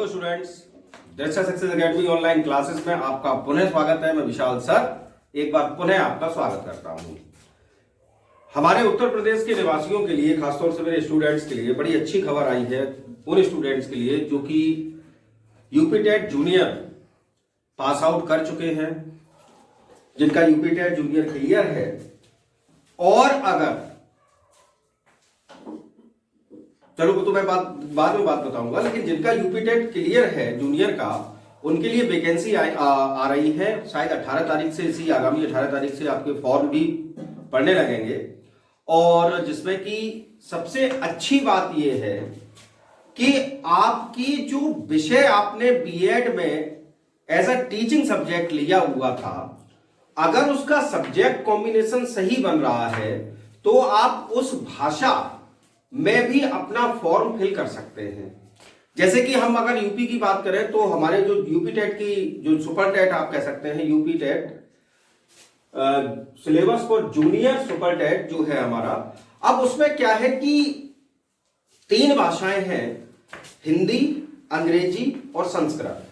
Hello students, दृष्टा success academy online classes में आपका पुनः स्वागत है। मैं विशाल सर एक बार पुनः आपका स्वागत करता हूं। हमारे उत्तर प्रदेश के निवासियों के लिए, खासतौर से मेरे स्टूडेंट्स के लिए बड़ी अच्छी खबर आई है। उन स्टूडेंट्स के लिए जो कि UP TET junior pass out कर चुके हैं, जिनका यूपी टेट जूनियर क्लियर है, और अगर चलो तो मैं बाद में बात बताऊंगा, लेकिन जिनका यूपी टेट क्लियर है जूनियर का, उनके लिए वैकेंसी आ रही है। शायद 18 तारीख से, इसी आगामी 18 तारीख से आपके फॉर्म भी पड़ने लगेंगे। और जिसमें कि सबसे अच्छी बात यह है कि आपकी जो विषय आपने बीएड में एज अ टीचिंग सब्जेक्ट लिया हुआ था, अगर उसका सब्जेक्ट कॉम्बिनेशन सही बन रहा है तो आप उस भाषा में भी अपना फॉर्म फिल कर सकते हैं। जैसे कि हम अगर यूपी की बात करें तो हमारे जो यूपी टेट की जो सुपर टेट आप कह सकते हैं, UP TET syllabus for junior super TET जो है हमारा, अब उसमें क्या है कि 3 भाषाएं हैं, हिंदी, अंग्रेजी और संस्कृत।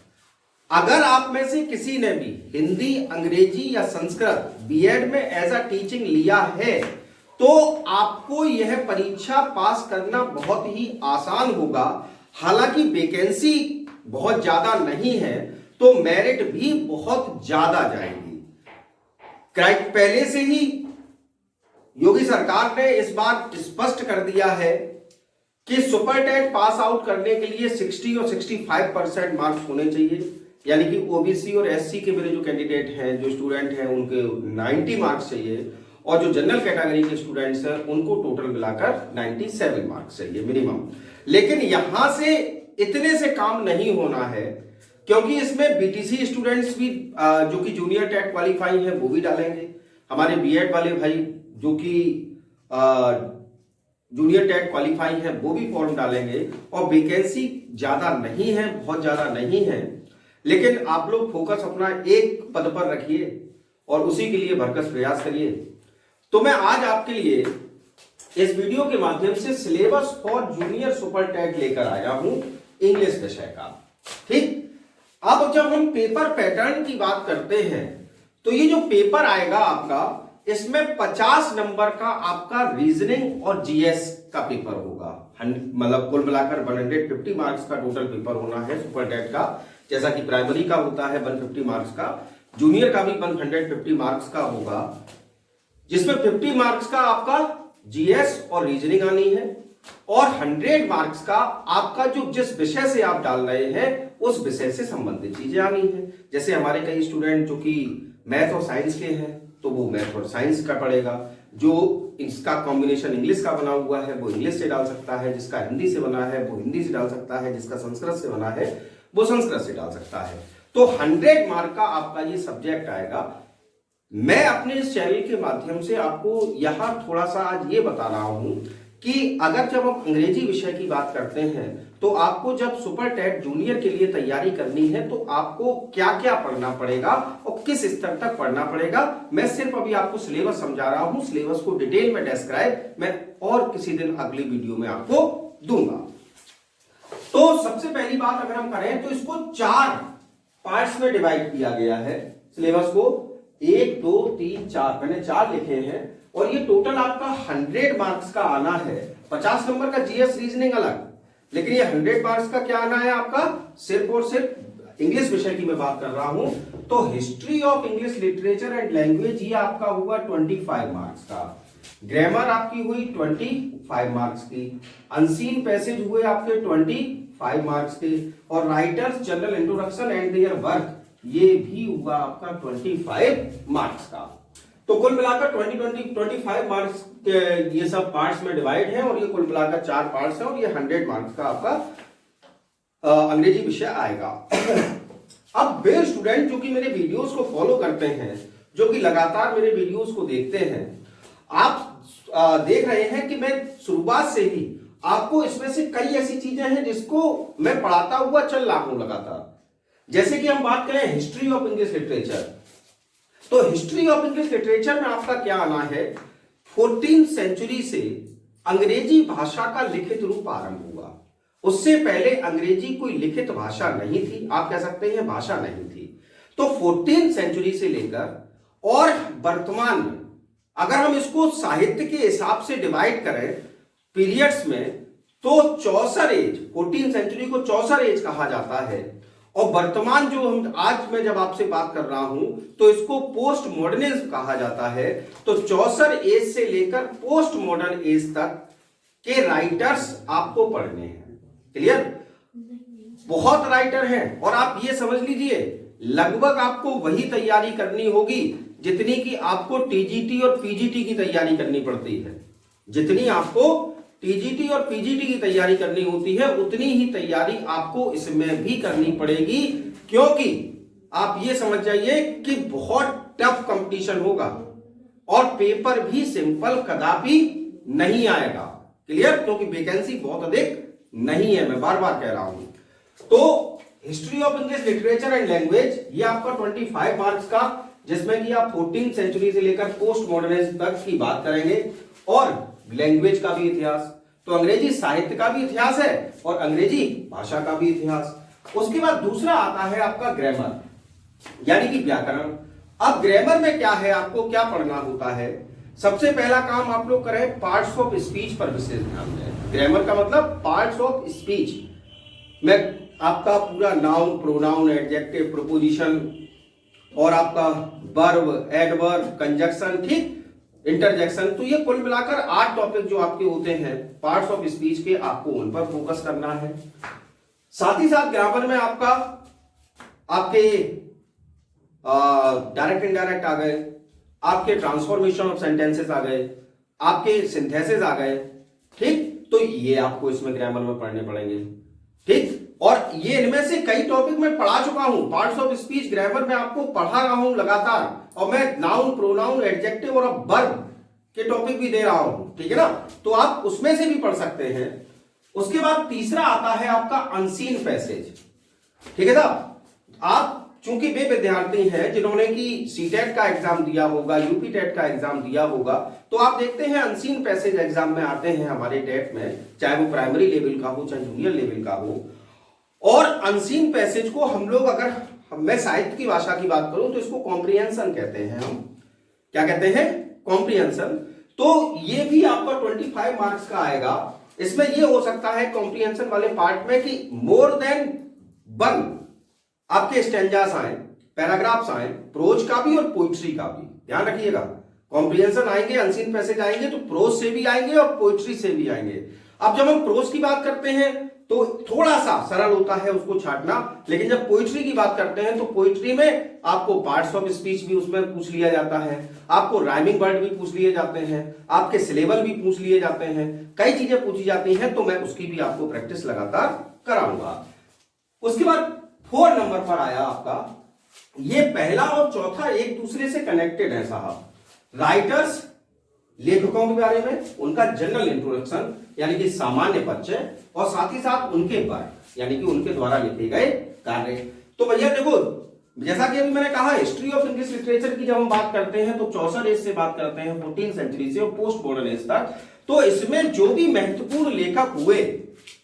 अगर आप में से किसी ने भी हिंदी, अंग्रेजी या संस्कृत बीएड में एज अ टीचिंग लिया है तो आपको यह परीक्षा पास करना बहुत ही आसान होगा। हालांकि वैकेंसी बहुत ज्यादा नहीं है तो मेरिट भी बहुत ज्यादा जाएगी। पहले से ही योगी सरकार ने इस बार स्पष्ट कर दिया है कि सुपर टेट पास आउट करने के लिए 60 और 65% मार्क्स होने चाहिए, यानी कि ओबीसी और एससी के मेरे जो कैंडिडेट हैं, जो स्टूडेंट हैं, उनके 90 मार्क्स चाहिए, और जो जनरल कैटेगरी के स्टूडेंट्स हैं उनको टोटल मिलाकर 97 मार्क्स चाहिए मिनिमम। लेकिन यहां से इतने से काम नहीं होना है, क्योंकि इसमें बीटीसी स्टूडेंट्स भी जो कि जूनियर टेट क्वालिफाई है वो भी डालेंगे। हमारे बीएड वाले भाई जो कि जूनियर टेट क्वालिफाई है वो भी फॉर्म डालेंगे। और वैकेंसी ज्यादा नहीं है, बहुत ज्यादा नहीं है, लेकिन आप लोग फोकस अपना एक पद पर रखिए और उसी के लिए भरकस प्रयास करिए। तो मैं आज आपके लिए इस वीडियो के माध्यम से syllabus for junior super TET लेकर आया हूं, इंग्लिश विषय का। ठीक, अब जब हम पेपर पैटर्न की बात करते हैं तो ये जो पेपर आएगा आपका, इसमें 50 नंबर का आपका रीजनिंग और जीएस का पेपर होगा। मतलब कुल मिलाकर 150 मार्क्स का टोटल पेपर होना है सुपर टेट का। जैसा कि प्राइमरी का होता है 150 मार्क्स का, जूनियर का भी 150 मार्क्स का होगा, जिसमें 50 मार्क्स का आपका जीएस और रीजनिंग आनी है, और 100 मार्क्स का आपका जो जिस विषय से आप डाल रहे हैं उस विषय से संबंधित चीजें आनी है। जैसे हमारे कई स्टूडेंट जो कि मैथ और साइंस के हैं तो वो मैथ और साइंस का पढ़ेगा, जो इसका कॉम्बिनेशन इंग्लिश का बना हुआ है वो इंग्लिश से डाल सकता है, जिसका हिंदी से बना है वो हिंदी से डाल सकता है, जिसका संस्कृत से बना है वो संस्कृत से डाल सकता है। तो 100 मार्क का आपका ये सब्जेक्ट आएगा। मैं अपने इस चैनल के माध्यम से आपको यहां थोड़ा सा आज ये बता रहा हूं कि अगर जब हम अंग्रेजी विषय की बात करते हैं तो आपको जब सुपर टेट जूनियर के लिए तैयारी करनी है तो आपको क्या क्या पढ़ना पड़ेगा और किस स्तर तक पढ़ना पड़ेगा। मैं सिर्फ अभी आपको सिलेबस समझा रहा हूं, सिलेबस को डिटेल में डिस्क्राइब मैं और किसी दिन अगली वीडियो में आपको दूंगा। तो सबसे पहली बात अगर हम करें तो इसको 4 पार्ट्स में डिवाइड किया गया है। सिलेबस को 1 2 3 4 मैंने 4 लिखे हैं, और ये टोटल आपका 100 मार्क्स का आना है। 50 नंबर का जीएस रीजनिंग अलग, लेकिन ये 100 मार्क्स का क्या आना है आपका, सिर्फ और सिर्फ इंग्लिश विषय की मैं बात कर रहा हूं। तो history of English literature and language ये आपका हुआ 25 मार्क्स का, ग्रामर आपकी हुई 25 मार्क्स की, अनसीन पैसेज हुए आपके 25 मार्क्स के, और writers general introduction and their work ये भी हुआ आपका 25 मार्क्स का। तो कुल मिलाकर 25 मार्क्स के ये सब पार्ट्स में डिवाइड है, और ये कुल मिलाकर 4 पार्ट्स है, और ये 100 मार्क्स का आपका अंग्रेजी विषय आएगा। अब वे स्टूडेंट जो कि मेरे वीडियोस को फॉलो करते हैं, जो कि लगातार मेरे वीडियोस को देखते हैं, आप देख रहे हैं कि मैं शुरुआत से ही आपको इसमें से कई ऐसी चीजें हैं जिसको मैं पढ़ाता हुआ चल रहा हूं लगातार। जैसे कि हम बात करें हिस्ट्री ऑफ इंग्लिश लिटरेचर, तो हिस्ट्री ऑफ इंग्लिश लिटरेचर में आपका क्या आना है, 14th सेंचुरी से अंग्रेजी भाषा का लिखित रूप आरंभ हुआ। उससे पहले अंग्रेजी कोई लिखित भाषा नहीं थी, आप कह सकते हैं भाषा नहीं थी। तो 14th सेंचुरी से लेकर और वर्तमान में अगर हम इसको साहित्य के हिसाब से डिवाइड करें पीरियड्स में, तो चौसर एज, 14th सेंचुरी को चौसर एज कहा जाता है। और वर्तमान जो हम आज मैं जब आपसे बात कर रहा हूं तो इसको पोस्ट मॉडर्निज्म कहा जाता है। तो चौसर एज से लेकर पोस्ट मॉडर्न एज तक के राइटर्स आपको पढ़ने हैं। क्लियर? बहुत राइटर हैं और आप ये समझ लीजिए लगभग आपको वही तैयारी करनी होगी जितनी कि आपको टीजीटी और पीजीटी की तैयारी करनी पड़ती है। जितनी आपको टीजीटी और पीजीटी की तैयारी करनी होती है उतनी ही तैयारी आपको इसमें भी करनी पड़ेगी, क्योंकि आप ये समझ जाइए कि बहुत टफ कंपटीशन होगा और पेपर भी सिंपल कदापि नहीं आएगा। क्लियर? क्योंकि वैकेंसी बहुत अधिक नहीं है, मैं बार बार कह रहा हूं। तो history of English literature and language ये आपका 25 मार्क्स का, जिसमें कि आप 14th सेंचुरी से लेकर पोस्ट मॉडर्निज्म तक की बात करेंगे और लैंग्वेज का भी इतिहास, तो अंग्रेजी साहित्य का भी इतिहास है और अंग्रेजी भाषा का भी इतिहास। उसके बाद दूसरा आता है आपका ग्रामर, यानी कि व्याकरण। अब ग्रामर में क्या है, आपको क्या पढ़ना होता है? सबसे पहला काम आप लोग करें, पार्ट्स ऑफ स्पीच पर विशेष ध्यान दें। ग्रामर का मतलब पार्ट्स ऑफ स्पीच में आपका पूरा नाउन, प्रोनाउन, एडजेक्टिव, प्रोपोजिशन और आपका वर्ब, एडवर्ब, कंजक्शन, ठीक, इंटरजेक्शन, तो ये कुल मिलाकर 8 टॉपिक जो आपके होते हैं पार्ट्स ऑफ स्पीच के, आपको उन पर फोकस करना है। साथ ही साथ ग्रामर में आपके डायरेक्ट इनडायरेक्ट आ गए, आपके ट्रांसफॉर्मेशन ऑफ सेंटेंसेस आ गए, आपके सिंथेसिस आ गए, ठीक, तो ये आपको इसमें ग्रामर में पढ़ने पड़ेंगे, ठीक। और ये इनमें से कई टॉपिक मैं पढ़ा चुका हूं, पार्ट्स ऑफ स्पीच ग्रामर में आपको पढ़ा रहा हूं लगातार, और मैं नाउन, प्रोनाउन, एडजेक्टिव और वर्ब के टॉपिक भी दे रहा हूं, ठीक है ना, तो आप उसमें से भी पढ़ सकते हैं। उसके बाद तीसरा आता है आपका अनसीन पैसेज, ठीक है साहब। आप चूंकि वे विद्यार्थी हैं जिन्होंने कि सीटेट का एग्जाम दिया होगा, यूपी टेट का एग्जाम दिया होगा, तो आप देखते हैं अनसीन पैसेज एग्जाम में आते हैं हमारे टेट में, चाहे वो प्राइमरी लेवल का हो चाहे जूनियर लेवल का हो। और अनसीन पैसेज को हम लोग, अगर मैं साहित्य की भाषा की बात करूं तो इसको कॉम्प्रिहेंशन कहते हैं। हम क्या कहते हैं? कॉम्प्रिहेंशन। तो ये भी आपका 25 मार्क्स का आएगा। इसमें ये हो सकता है कॉम्प्रिहेंशन वाले पार्ट में कि मोर देन 1 आपके स्टैंजास आए, पैराग्राफ्स आए, प्रोज का भी और पोइट्री का भी, ध्यान रखिएगा। कॉम्प्रिहेंशन आएंगे, अनसीन पैसेज आएंगे तो प्रोज से भी आएंगे और पोइट्री से भी आएंगे। अब जब हम प्रोज की बात करते हैं तो थोड़ा सा सरल होता है उसको छाटना, लेकिन जब पोइट्री की बात करते हैं तो पोइट्री में आपको पार्ट्स ऑफ स्पीच भी उसमें पूछ लिया जाता है, आपको राइमिंग वर्ड भी पूछ लिए जाते हैं, आपके सिलेबल भी पूछ लिए जाते हैं, कई चीजें पूछी जाती हैं, तो मैं उसकी भी आपको प्रैक्टिस लगातार कराऊंगा। उसके बाद 4 नंबर पर आया आपका, ये पहला और चौथा एक दूसरे से कनेक्टेड है साहब। राइटर्स, लेखकों के बारे में उनका जनरल इंट्रोडक्शन यानी कि सामान्य परिचय, और साथ ही साथ उनके वर्क यानी कि उनके द्वारा लिखे गए कार्य। तो भैया देखो, जैसा कि अभी मैंने कहा, हिस्ट्री ऑफ इंग्लिश लिटरेचर की जब हम बात करते हैं तो 64 एज से बात करते हैं, 14th सेंचुरी से और पोस्ट मॉडर्न एज तक। तो इसमें जो भी महत्वपूर्ण लेखक हुए,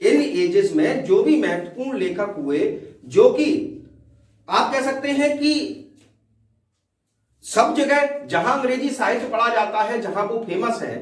इन एजेस में जो भी महत्वपूर्ण लेखक हुए, जो कि आप कह सकते हैं कि सब जगह जहां अंग्रेजी साहित्य पढ़ा जाता है, जहां वो फेमस है,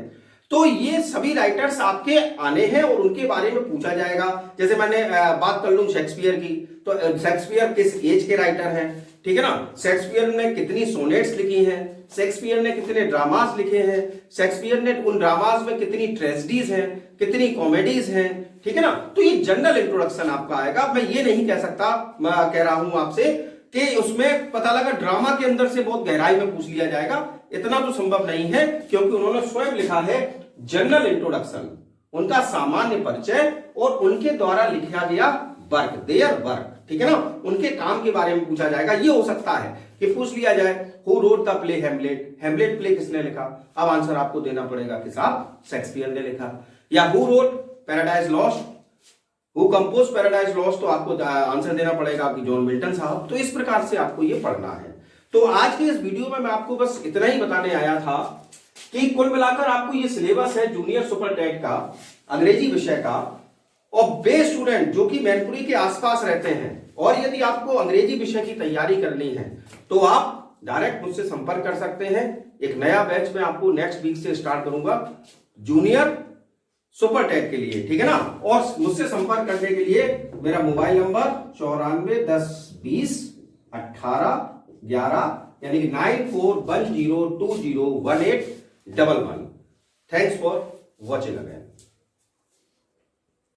तो ये सभी राइटर्स आपके आने हैं और उनके बारे में पूछा जाएगा। जैसे मैंने बात कर लूं शेक्सपियर की, तो शेक्सपियर किस एज के राइटर हैं, ठीक है ना, शेक्सपियर ने कितनी सोनेट्स लिखी हैं, शेक्सपियर ने कितने ड्रामास लिखे हैं, शेक्सपियर ने उन ड्रामास में कितनी ट्रेजेडीज हैं, कितनी कॉमेडीज हैं, ठीक है ना। तो ये जनरल इंट्रोडक्शन आपका आएगा। मैं ये नहीं कह सकता, मैं कह रहा हूं आपसे कि उसमें पता लगा ड्रामा के अंदर से बहुत गहराई में पूछ लिया जाएगा, इतना तो संभव नहीं है, क्योंकि उन्होंने स्वयं लिखा है जनरल इंट्रोडक्शन, उनका सामान्य परिचय और उनके द्वारा लिखा गया वर्क, देयर वर्क, ठीक है ना, उनके काम के बारे में पूछा जाएगा। ये हो सकता है कि पूछ लिया जाए who wrote the play Hamlet, Hamlet play किसने लिखा, अब आंसर आपको देना पड़ेगा कि साहब शेक्सपियर ने लिखा। या who wrote paradise lost, who compose paradise lost, तो आपको आंसर देना पड़ेगा कि जॉन मिल्टन साहब। तो इस प्रकार से आपको ये पढ़ना है। तो आज के इस वीडियो में मैं आपको बस इतना ही बताने आया था कि कुल मिलाकर आपको ये सिलेबस है जूनियर सुपर टेट का, अंग्रेजी विषय का, और वे स्टूडेंट जो कि मैनपुरी के आसपास रहते हैं और यदि आपको अंग्रेजी विषय की तैयारी करनी है तो आप डायरेक्ट मुझसे संपर्क कर सकते हैं। एक नया बैच मैं आपको नेक्स्ट वीक से स्टार्ट करूंगा जूनियर सुपर टेक के लिए, ठीक है ना। और मुझसे संपर्क करने के लिए मेरा मोबाइल नंबर 94 10 20 18 11 यानी कि 9410201811। Thanks for watching again.